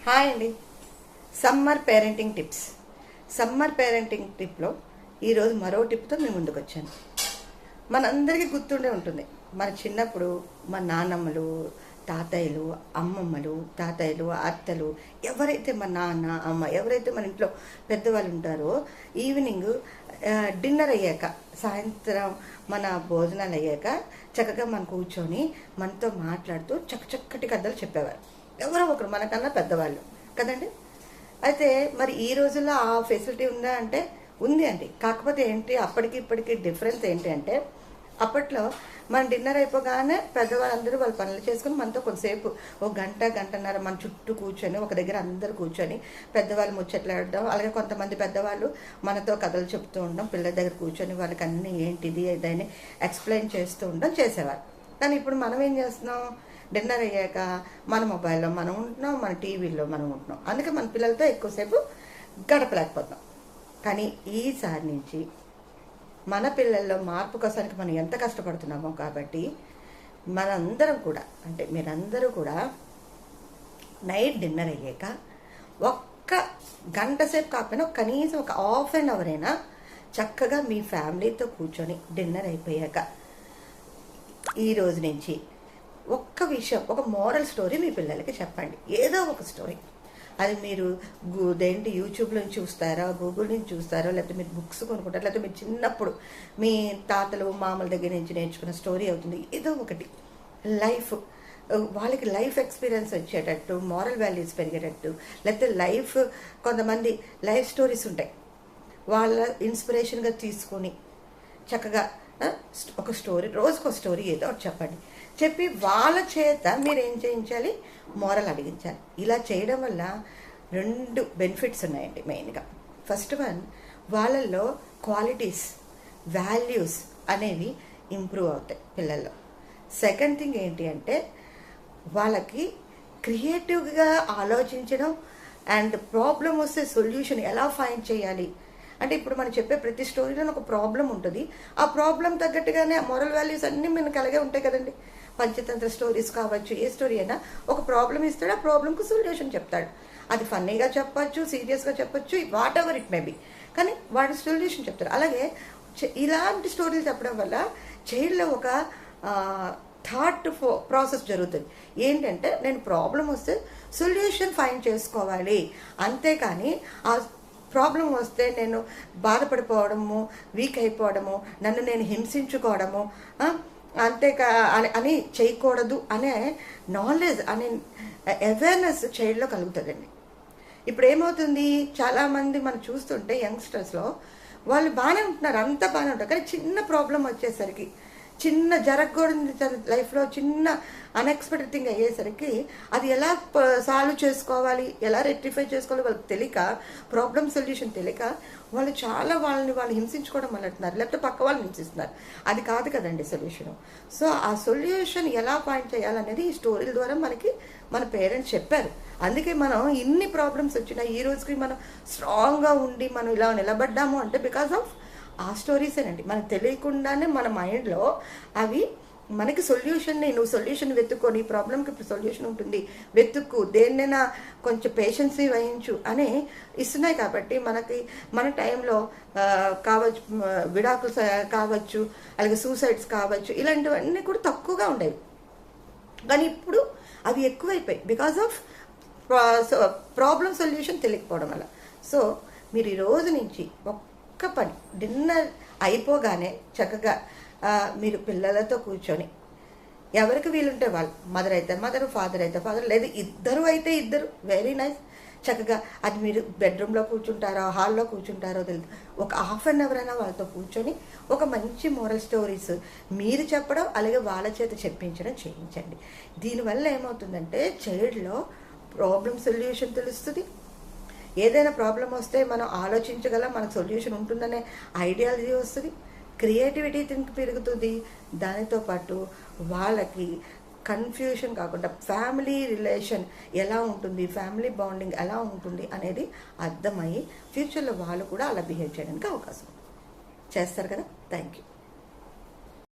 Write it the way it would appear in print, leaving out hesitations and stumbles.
Hi అండి. Summer parenting టిప్లో ఈరోజు మరో టిప్తో నేను ముందుకు వచ్చాను. మనందరికీ గుర్తుండే ఉంటుంది, మన చిన్నప్పుడు మన నాన్నమ్మలు, తాతయ్యలు, అమ్మమ్మలు, తాతయ్యలు, అత్తలు, ఎవరైతే మన నాన్న అమ్మ ఎవరైతే మన ఇంట్లో పెద్దవాళ్ళు ఉంటారో ఈవినింగ్ డిన్నర్ అయ్యాక, సాయంత్రం మన భోజనాలు అయ్యాక చక్కగా మనం కూర్చొని మనతో మాట్లాడుతూ చక్కటి కథలు చెప్పేవారు. ఎవరో ఒకరు మనకన్నా పెద్దవాళ్ళు కదండి. అయితే మరి ఈ రోజుల్లో ఆ ఫెసిలిటీ ఉందా అంటే ఉంది అండి. కాకపోతే ఏంటి, అప్పటికి ఇప్పటికి డిఫరెన్స్ ఏంటి అంటే, అప్పట్లో మన డిన్నర్ అయిపోగానే పెద్దవాళ్ళందరూ వాళ్ళ పనులు చేసుకుని మనతో కొంతసేపు ఒక గంటన్నర మన చుట్టూ కూర్చొని ఒక దగ్గర అందరూ కూర్చొని పెద్దవాళ్ళు ముచ్చట్లాడడం, అలాగే కొంతమంది పెద్దవాళ్ళు మనతో కథలు చెప్తూ ఉండడం, పిల్లల దగ్గర కూర్చొని వాళ్ళకి అన్నీ ఏంటిది ఇదని ఎక్స్ప్లెయిన్ చేస్తూ ఉండడం చేసేవారు. కానీ ఇప్పుడు మనం ఏం చేస్తున్నాం, డిన్నర్ అయ్యాక మన మొబైల్లో మనం ఉంటున్నాం, మన టీవీల్లో మనం ఉంటున్నాం. అందుకే మన పిల్లలతో ఎక్కువసేపు గడపలేకపోతున్నాం. కానీ ఈసారి నుంచి మన పిల్లల్లో మార్పు కోసానికి మనం ఎంత కష్టపడుతున్నామో కాబట్టి మనందరం కూడా, అంటే మీరందరూ కూడా నైట్ డిన్నర్ అయ్యాక ఒక్క గంట సేపు కాకపోయినా కనీసం ఒక హాఫ్ అన్ అవర్ అయినా చక్కగా మీ ఫ్యామిలీతో కూర్చొని డిన్నర్ అయిపోయాక ఈ రోజు నుంచి ఒక్క విషయం, ఒక మోరల్ స్టోరీ మీ పిల్లలకి చెప్పండి. ఏదో ఒక స్టోరీ. అది మీరు యూట్యూబ్లో నుంచి చూస్తారో, గూగుల్ నుంచి చూస్తారో, లేకపోతే మీరు బుక్స్ కొనుక్కుంటారో, లేకపోతే మీరు చిన్నప్పుడు మీ తాతలు మామల దగ్గర నుంచి నేర్చుకున్న స్టోరీ అవుతుంది. ఏదో ఒకటి వాళ్ళకి లైఫ్ ఎక్స్పీరియన్స్ వచ్చేటట్టు, మారల్ వాల్యూస్ పెరిగేటట్టు, లేకపోతే కొంతమంది లైఫ్ స్టోరీస్ ఉంటాయి, వాళ్ళ ఇన్స్పిరేషన్గా తీసుకొని చక్కగా ఒక స్టోరీ, రోజుకో స్టోరీ ఏదో ఒకటి చెప్పండి. చెప్పి వాళ్ళ చేత మీరు ఏం చేయించాలి, మోరల్ అడిగించాలి. ఇలా చేయడం వల్ల 2 బెనిఫిట్స్ ఉన్నాయండి మెయిన్గా. ఫస్ట్ వన్, వాళ్ళల్లో క్వాలిటీస్, వాల్యూస్ అనేవి ఇంప్రూవ్ అవుతాయి పిల్లల్లో. సెకండ్ థింగ్ ఏంటి అంటే, వాళ్ళకి క్రియేటివ్గా ఆలోచించడం అండ్ ప్రాబ్లం వస్తే సొల్యూషన్ ఎలా ఫైండ్ చేయాలి అంటే, ఇప్పుడు మనం చెప్పే ప్రతి స్టోరీలో ఒక ప్రాబ్లం ఉంటుంది. ఆ ప్రాబ్లం తగ్గట్టుగానే మోరల్ వాల్యూస్ అన్నీ మనకు అలాగే ఉంటాయి కదండి. పంచతంత్ర స్టోరీస్ కావచ్చు, ఏ స్టోరీ అయినా ఒక ప్రాబ్లం ఇస్తాడు, ఆ ప్రాబ్లంకు సొల్యూషన్ చెప్తాడు. అది ఫన్నీగా చెప్పచ్చు, సీరియస్గా చెప్పచ్చు, what ever it may be, కానీ వాడు సొల్యూషన్ చెప్తాడు. అలాగే ఇలాంటి స్టోరీలు చెప్పడం వల్ల చైల్డ్లో ఒక థాట్ ప్రాసెస్ జరుగుతుంది. ఏంటంటే, నేను ప్రాబ్లం వస్తే సొల్యూషన్ ఫైండ్ చేసుకోవాలి, అంతేకాని ఆ ప్రాబ్లం వస్తే నేను బాధపడిపోవడము, వీక్ అయిపోవడము, నన్ను నేను హింసించుకోవడము అని చేయకూడదు అనే నాలెడ్జ్, అనే అవేర్నెస్ చైల్డ్లో కలుగుతుందండి. ఇప్పుడు ఏమవుతుంది, చాలామంది మనం చూస్తుంటే యంగ్స్టర్స్లో వాళ్ళు బాగానే ఉంటున్నారు, అంతా బాగానే ఉంటారు, కానీ చిన్న ప్రాబ్లం వచ్చేసరికి, చిన్న జరగకూడదు లైఫ్లో చిన్న అన్ఎక్స్పెక్టెడ్ థింగ్ అయ్యేసరికి అది ఎలా సాల్వ్ చేసుకోవాలి, ఎలా రెక్టిఫై చేసుకోవాలి వాళ్ళకి తెలియక, ప్రాబ్లమ్ సొల్యూషన్ తెలియక వాళ్ళు చాలా వాళ్ళు హింసించుకోవడం వల్లంటున్నారు, లేకపోతే పక్క వాళ్ళని హింసిస్తున్నారు. అది కాదు కదండి సొల్యూషను. సో ఆ సొల్యూషన్ ఎలా పాయింట్ చేయాలనేది ఈ స్టోరీల ద్వారా మనకి మన పేరెంట్స్ చెప్పారు. అందుకే మనం ఇన్ని ప్రాబ్లమ్స్ వచ్చినా ఈ రోజుకి మనం స్ట్రాంగ్గా ఉండి మనం ఇలా నిలబడ్డాము అంటే బికాస్ ఆఫ్ ఆ స్టోరీసేనండి. మనకు తెలియకుండానే మన మైండ్లో అవి మనకి నువ్వు సొల్యూషన్ వెతుక్కొని, ఈ ప్రాబ్లంకి ఇప్పుడు సొల్యూషన్ ఉంటుంది, వెతుక్కు, దేన్నైనా కొంచెం పేషెన్స్ వహించు అని ఇస్తున్నాయి. కాబట్టి మనకి మన టైంలో కావచ్చు, విడాకులు కావచ్చు, అలాగే సూసైడ్స్ కావచ్చు, ఇలాంటివన్నీ కూడా తక్కువగా ఉండేవి. కానీ ఇప్పుడు అవి ఎక్కువైపోయాయి బికాస్ ఆఫ్ ప్రాబ్లం సొల్యూషన్ తెలియకపోవడం వల్ల. సో మీరు ఈ రోజు నుంచి ఒక్క పని, డిన్నర్ అయిపోగానే చక్కగా మీరు పిల్లలతో కూర్చొని, ఎవరికి వీలుంటే వాళ్ళు, మదర్ అయితే మదర్, ఫాదర్ అయితే ఫాదర్, లేదు ఇద్దరు అయితే ఇద్దరు, వెరీ నైస్. చక్కగా అది మీరు బెడ్రూమ్లో కూర్చుంటారో, హాల్లో కూర్చుంటారో తెలియదు, ఒక హాఫ్ అన్ అవర్ అయినా వాళ్ళతో కూర్చొని ఒక మంచి మోరల్ స్టోరీస్ మీరు చెప్పడం, అలాగే వాళ్ళ చేత చెప్పించడం చేయించండి. దీనివల్ల ఏమవుతుందంటే చైల్డ్లో ప్రాబ్లం సొల్యూషన్ తెలుస్తుంది. ఏదైనా ప్రాబ్లం వస్తే మనం ఆలోచించగలం, మనకు సొల్యూషన్ ఉంటుందనే ఐడియాలజీ వస్తుంది, క్రియేటివిటీ థింక్ పెరుగుతుంది. దానితో పాటు వాళ్ళకి కన్ఫ్యూషన్ కాకుండా ఫ్యామిలీ రిలేషన్ ఎలా ఉంటుంది, ఫ్యామిలీ బాండింగ్ ఎలా ఉంటుంది అనేది అర్థమయ్యి ఫ్యూచర్లో వాళ్ళు కూడా అలా బిహేవ్ చేయడానికి అవకాశం చేస్తారు కదా. Thank you.